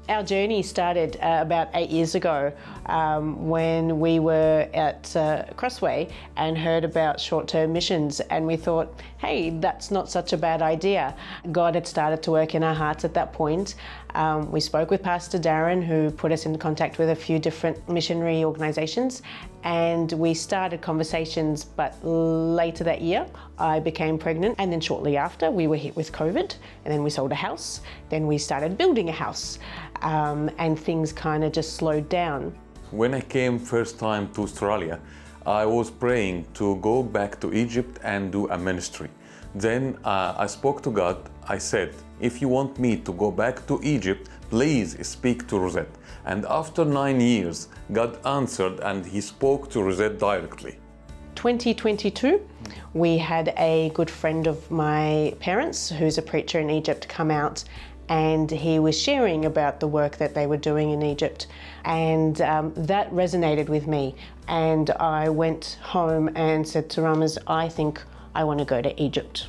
Our journey started about 8 years ago when we were at Crossway and heard about short-term missions, and we thought, hey, that's not such a bad idea. God had started to work in our hearts at that point. We spoke with Pastor Darren, who put us in contact with a few different missionary organisations, and we started conversations, but later that year I became pregnant, and then shortly after we were hit with COVID, and then we sold a house, then we started building a house, and things kind of just slowed down. When I came first time to Australia, I was praying to go back to Egypt and do a ministry. Then I spoke to God. I said, if you want me to go back to Egypt, please speak to Rosette. And after 9 years, God answered and he spoke to Rosette directly. 2022, we had a good friend of my parents, who's a preacher in Egypt, come out, and he was sharing about the work that they were doing in Egypt, and that resonated with me. And I went home and said to Ramaz, I think I want to go to Egypt.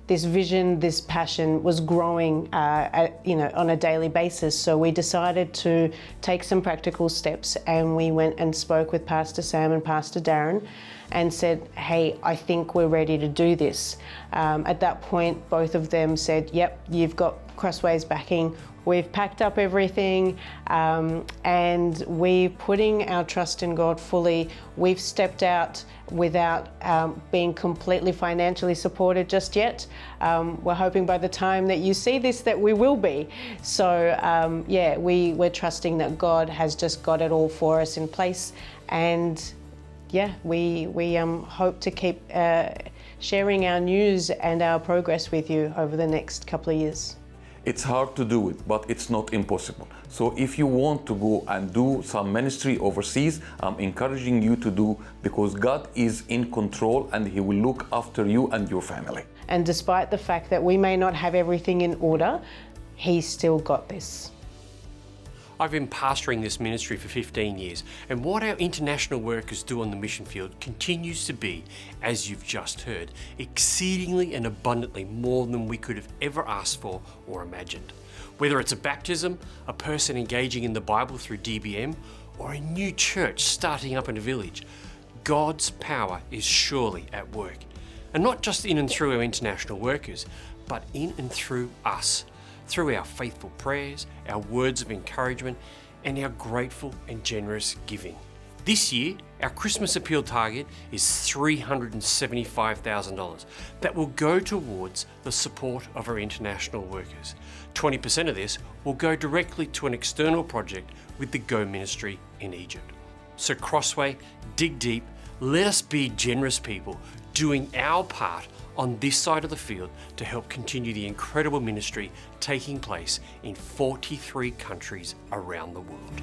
This vision, this passion was growing on a daily basis, so we decided to take some practical steps, and we went and spoke with Pastor Sam and Pastor Darren and said, hey, I think we're ready to do this. At that point, both of them said, yep, you've got Crossway's backing. We've packed up everything, and we're putting our trust in God fully. We've stepped out without being completely financially supported just yet. We're hoping by the time that you see this that we will be. So we're trusting that God has just got it all for us in place, and we hope to keep sharing our news and our progress with you over the next couple of years. It's hard to do it, but it's not impossible. So if you want to go and do some ministry overseas, I'm encouraging you to do, because God is in control and He will look after you and your family. And despite the fact that we may not have everything in order, He's still got this. I've been pastoring this ministry for 15 years, and what our international workers do on the mission field continues to be, as you've just heard, exceedingly and abundantly more than we could have ever asked for or imagined. Whether it's a baptism, a person engaging in the Bible through DBM, or a new church starting up in a village, God's power is surely at work. And not just in and through our international workers, but in and through us, through our faithful prayers, our words of encouragement, and our grateful and generous giving. This year, our Christmas appeal target is $375,000 that will go towards the support of our international workers. 20% of this will go directly to an external project with the Go Ministry in Egypt. So Crossway, dig deep, let us be generous people doing our part on this side of the field to help continue the incredible ministry taking place in 43 countries around the world.